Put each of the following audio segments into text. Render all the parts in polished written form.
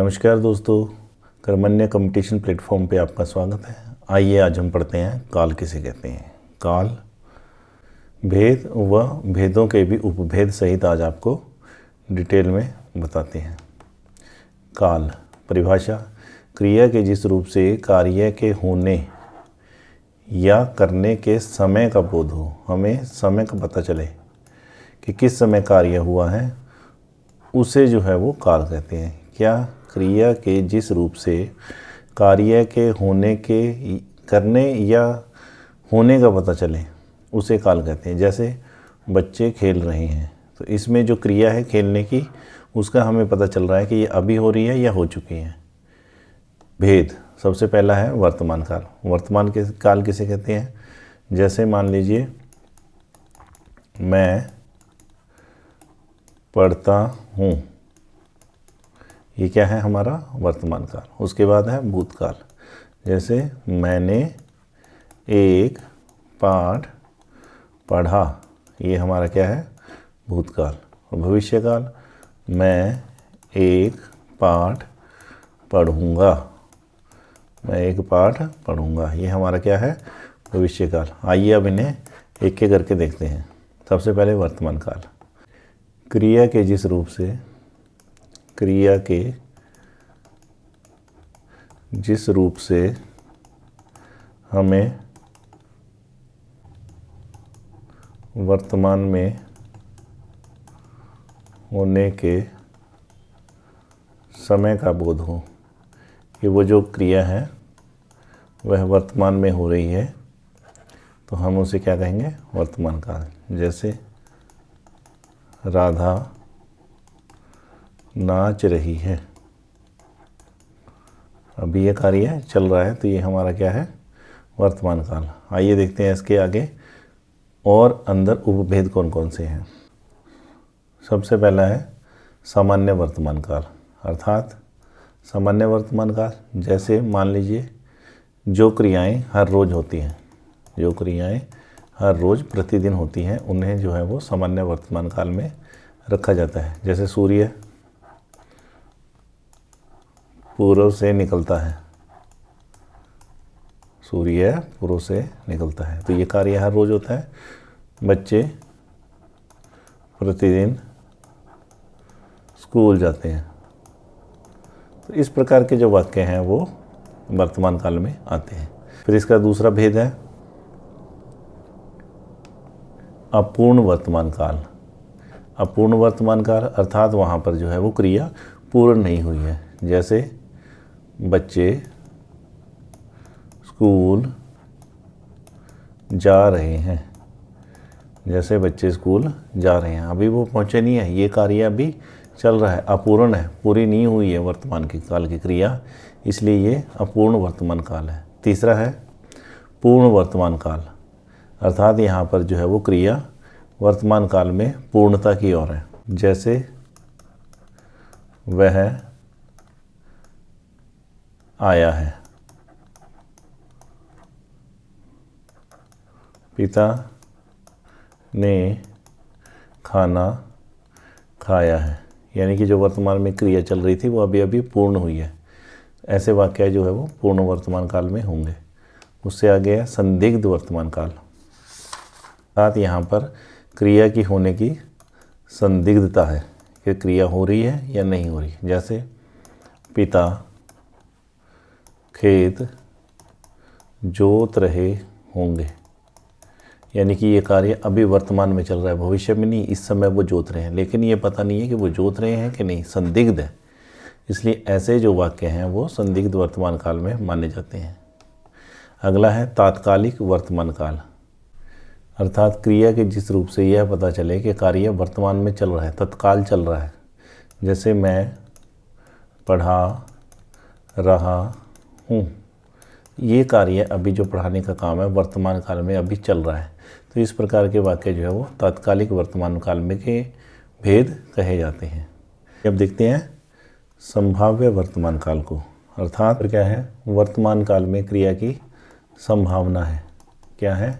नमस्कार दोस्तों, कर्मण्य competition platform पे आपका स्वागत है। आइए आज हम पढ़ते हैं काल किसे कहते हैं। काल, भेद व भेदों के भी उपभेद सहित आज आपको डिटेल में बताते हैं। काल परिभाषा, क्रिया के जिस रूप से कार्य के होने या करने के समय का बोध हो, हमें समय का पता चले कि किस समय कार्य हुआ है, उसे जो है वो काल कहते हैं। क्या? क्रिया के जिस रूप से कार्य के होने के करने या होने का पता चले उसे काल कहते हैं। जैसे बच्चे खेल रहे हैं तो इसमें जो क्रिया है खेलने की, उसका हमें पता चल रहा है कि ये अभी हो रही है या हो चुकी है। भेद, सबसे पहला है वर्तमान काल। वर्तमान के काल किसे कहते हैं? जैसे मान लीजिए मैं पढ़ता हूँ, ये क्या है हमारा वर्तमान काल। उसके बाद है भूतकाल, जैसे मैंने एक पाठ पढ़ा, ये हमारा क्या है भूतकाल। और भविष्यकाल, मैं एक पाठ पढ़ूँगा, मैं एक पाठ पढ़ूँगा, ये हमारा क्या है भविष्यकाल। आइए अब इन्हें एक एक करके देखते हैं। सबसे पहले वर्तमान काल, क्रिया के जिस रूप से, क्रिया के जिस रूप से हमें वर्तमान में होने के समय का बोध हो कि वो जो क्रिया है वह वर्तमान में हो रही है, तो हम उसे क्या कहेंगे वर्तमान काल। जैसे राधा नाच रही है, अभी ये कार्य चल रहा है, तो ये हमारा क्या है वर्तमान काल। आइए देखते हैं इसके आगे और अंदर उपभेद कौन कौन से हैं। सबसे पहला है सामान्य वर्तमान काल, अर्थात सामान्य वर्तमान काल, जैसे मान लीजिए जो क्रियाएं हर रोज़ होती हैं, जो क्रियाएं हर रोज़ प्रतिदिन होती हैं, उन्हें जो है वो सामान्य वर्तमान काल में रखा जाता है। जैसे सूर्य पूर्व से निकलता है, सूर्य पूर्व से निकलता है, तो ये कार्य हर रोज़ होता है। बच्चे प्रतिदिन स्कूल जाते हैं, तो इस प्रकार के जो वाक्य हैं वो वर्तमान काल में आते हैं। फिर इसका दूसरा भेद है अपूर्ण वर्तमान काल। अपूर्ण वर्तमान काल अर्थात वहाँ पर जो है वो क्रिया पूर्ण नहीं हुई है। जैसे बच्चे स्कूल जा रहे हैं, जैसे बच्चे स्कूल जा रहे हैं, अभी वो पहुँचे नहीं है, ये कार्य अभी चल रहा है, अपूर्ण है, पूरी नहीं हुई है वर्तमान की काल की क्रिया, इसलिए ये अपूर्ण वर्तमान काल है। तीसरा है पूर्ण वर्तमान काल, अर्थात यहाँ पर जो है वो क्रिया वर्तमान काल में पूर्णता की ओर है। जैसे वह आया है, पिता ने खाना खाया है, यानी कि जो वर्तमान में क्रिया चल रही थी वो अभी अभी पूर्ण हुई है। ऐसे वाक्य जो है वो पूर्ण वर्तमान काल में होंगे। उससे आगे है संदिग्ध वर्तमान काल, अर्थात यहाँ पर क्रिया की होने की संदिग्धता है कि क्रिया हो रही है या नहीं हो रही। जैसे पिता खेत जोत रहे होंगे, यानी कि ये कार्य अभी वर्तमान में चल रहा है, भविष्य में नहीं, इस समय वो जोत रहे हैं, लेकिन ये पता नहीं है कि वो जोत रहे हैं कि नहीं, संदिग्ध है। इसलिए ऐसे जो वाक्य हैं वो संदिग्ध वर्तमान काल में माने जाते हैं। अगला है तात्कालिक वर्तमान काल, अर्थात क्रिया के जिस रूप से यह पता चले कि कार्य वर्तमान में चल रहा है, तत्काल चल रहा है। जैसे मैं पढ़ा रहा हूँ, ये कार्य अभी जो पढ़ाने का काम है वर्तमान काल में अभी चल रहा है, तो इस प्रकार के वाक्य जो है वो तात्कालिक वर्तमान काल में के भेद कहे जाते हैं। अब देखते हैं संभाव्य वर्तमान काल को, अर्थात क्या है वर्तमान काल में क्रिया की संभावना है। क्या है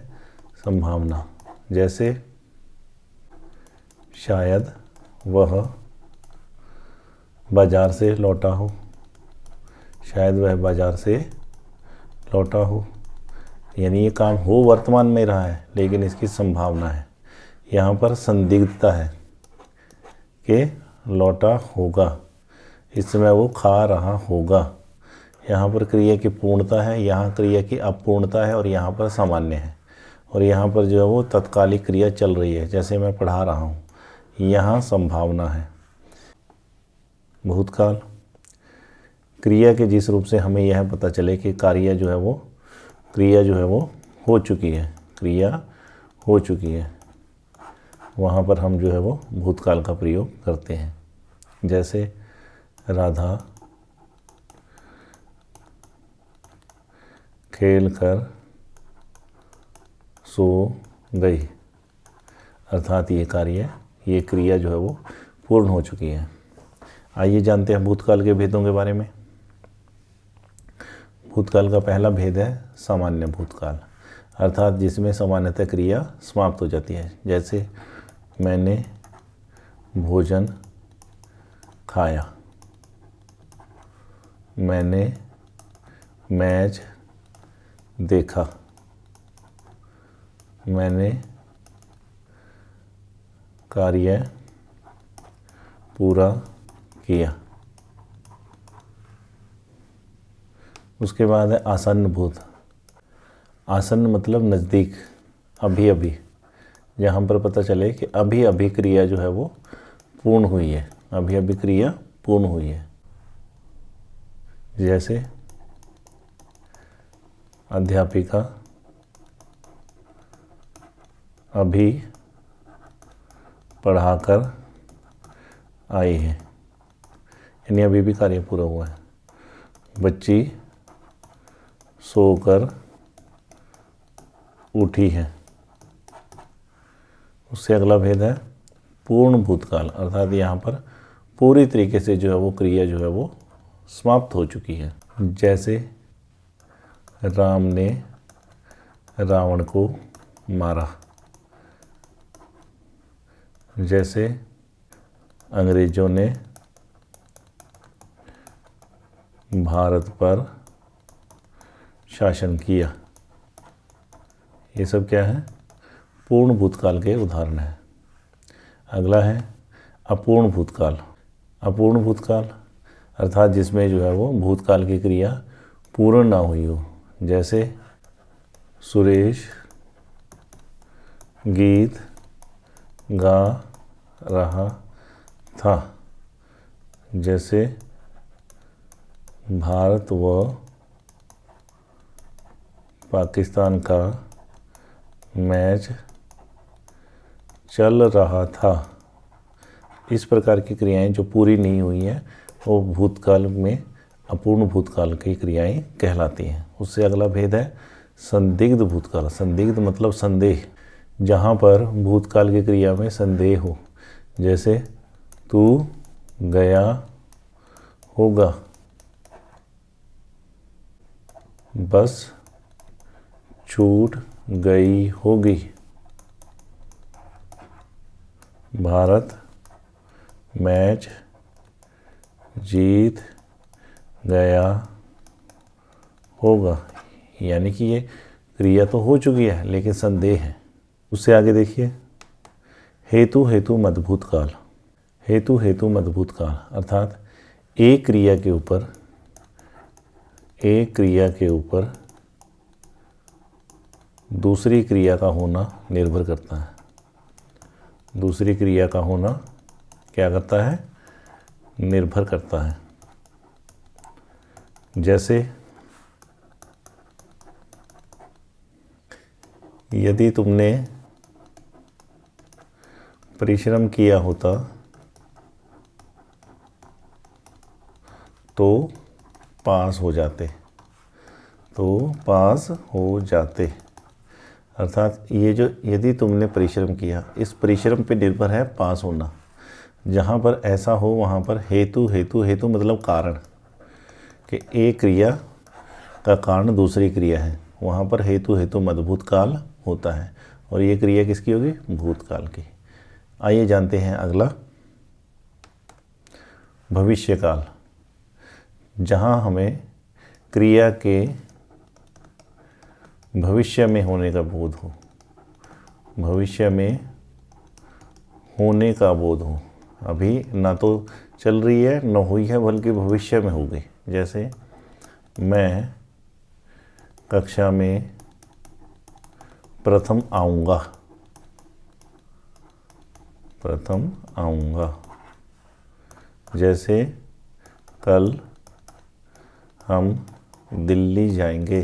संभावना? जैसे शायद वह बाजार से लौटा हो, शायद वह बाजार से लौटा हो। यानी ये काम हो वर्तमान में रहा है लेकिन इसकी संभावना है। यहाँ पर संदिग्धता है कि लौटा होगा, इस समय वो खा रहा होगा। यहाँ पर क्रिया की पूर्णता है, यहाँ क्रिया की अपूर्णता है और यहाँ पर सामान्य है। और यहाँ पर जो है वो तत्कालिक क्रिया चल रही है, जैसे मैं पढ़ा रहा हूँ। यहाँ संभावना है। भूतकाल, क्रिया के जिस रूप से हमें यह पता चले कि क्रिया जो है वो हो चुकी है, क्रिया हो चुकी है, वहाँ पर हम जो है वो भूतकाल का प्रयोग करते हैं। जैसे राधा खेल कर सो गई, अर्थात ये कार्य, ये क्रिया जो है वो पूर्ण हो चुकी है। आइए जानते हैं भूतकाल के भेदों के बारे में। भूतकाल का पहला भेद है सामान्य भूतकाल, अर्थात जिसमें सामान्यतः क्रिया समाप्त हो जाती है। जैसे मैंने भोजन खाया, मैंने मैच देखा, मैंने कार्य पूरा किया। उसके बाद है आसन्न भूत। आसन्न मतलब नज़दीक, अभी अभी, जहाँ पर पता चले कि अभी अभी क्रिया जो है वो पूर्ण हुई है, अभी अभी क्रिया पूर्ण हुई है। जैसे अध्यापिका अभी पढ़ाकर आई है, यानी अभी भी कार्य पूरा हुआ है। बच्ची सोकर उठी है। उससे अगला भेद है पूर्ण भूतकाल, अर्थात यहाँ पर पूरी तरीके से जो है वो क्रिया जो है वो समाप्त हो चुकी है। जैसे राम ने रावण को मारा, जैसे अंग्रेजों ने भारत पर शासन किया। ये सब क्या है? पूर्ण भूतकाल के उदाहरण हैं। अगला है अपूर्ण भूतकाल। अपूर्ण भूतकाल अर्थात जिसमें जो है वो भूतकाल की क्रिया पूर्ण ना हुई हो। जैसे सुरेश गीत गा रहा था, जैसे भारत व पाकिस्तान का मैच चल रहा था। इस प्रकार की क्रियाएं जो पूरी नहीं हुई हैं वो भूतकाल में अपूर्ण भूतकाल की क्रियाएं कहलाती हैं। उससे अगला भेद है संदिग्ध भूतकाल। संदिग्ध मतलब संदेह, जहाँ पर भूतकाल की क्रिया में संदेह हो। जैसे तू गया होगा, बस छूट गई होगी, भारत मैच जीत गया होगा। यानी कि ये क्रिया तो हो चुकी है लेकिन संदेह है। उससे आगे देखिए हेतु हेतु मध्भूतकाल। हेतु हेतु मध्भूतकाल अर्थात एक क्रिया के ऊपर दूसरी क्रिया का होना निर्भर करता है। दूसरी क्रिया का होना क्या करता है? निर्भर करता है। जैसे यदि तुमने परिश्रम किया होता तो पास हो जाते, अर्थात ये जो यदि तुमने परिश्रम किया, इस परिश्रम पे निर्भर है पास होना। जहाँ पर ऐसा हो वहाँ पर हेतु हेतु हेतु मतलब कारण, कि एक क्रिया का कारण दूसरी क्रिया है, वहाँ पर हेतु हेतु मध्भूतकाल होता है। और ये क्रिया किसकी होगी? भूतकाल की। आइए जानते हैं अगला भविष्यकाल, जहाँ हमें क्रिया के भविष्य में होने का बोध हो, भविष्य में होने का बोध हो। अभी ना तो चल रही है न हुई है, बल्कि भविष्य में होगी। जैसे मैं कक्षा में प्रथम आऊँगा, प्रथम आऊँगा। जैसे कल हम दिल्ली जाएंगे।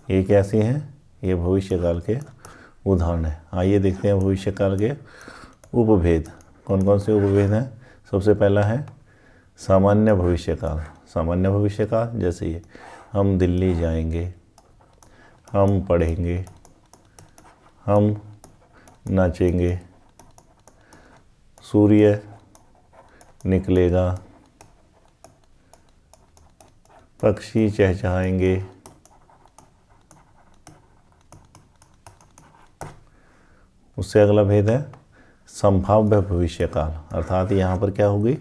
ये कैसी हैं? ये भविष्यकाल के उदाहरण है। आइए देखते हैं भविष्यकाल के उपभेद। कौन कौन से उपभेद हैं? सबसे पहला है सामान्य भविष्यकाल। सामान्य भविष्यकाल जैसे ये, हम दिल्ली जाएंगे, हम पढ़ेंगे, हम नाचेंगे, सूर्य निकलेगा, पक्षी चहचहाएंगे। उससे अगला भेद है संभाव्य भविष्यकाल, अर्थात यहाँ पर क्या होगी?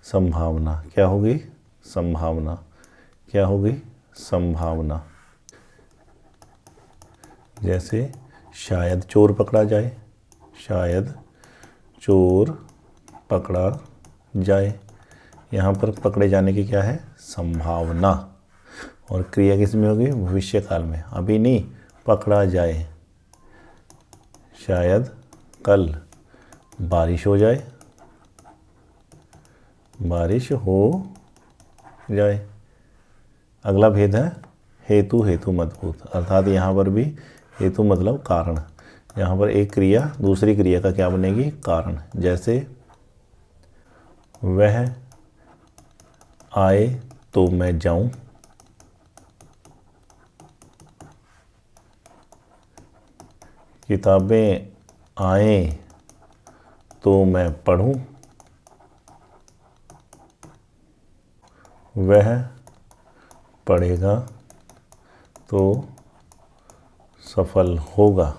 संभावना। क्या होगी? संभावना। क्या होगी? संभावना। जैसे शायद चोर पकड़ा जाए, शायद चोर पकड़ा जाए। यहाँ पर पकड़े जाने की क्या है? संभावना। और क्रिया किस में होगी? भविष्यकाल में, अभी नहीं, पकड़ा जाए। शायद कल बारिश हो जाए, बारिश हो जाए। अगला भेद है हेतु हेतु मजबूत, अर्थात यहाँ पर भी हेतु मतलब कारण। यहाँ पर एक क्रिया दूसरी क्रिया का क्या बनेगी? कारण। जैसे वह आए तो मैं जाऊं, किताबें आए तो मैं पढूं, वह पढ़ेगा तो सफल होगा।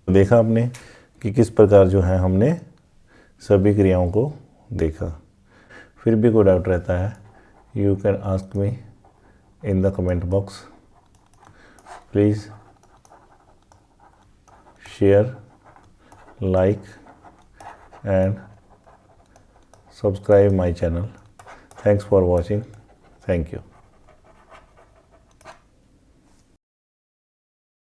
देखा आपने कि किस प्रकार जो है हमने सभी क्रियाओं को देखा। फिर भी कोई डाउट रहता है, you can ask me in the comment box. Please share, like and subscribe my channel. Thanks for watching. Thank you.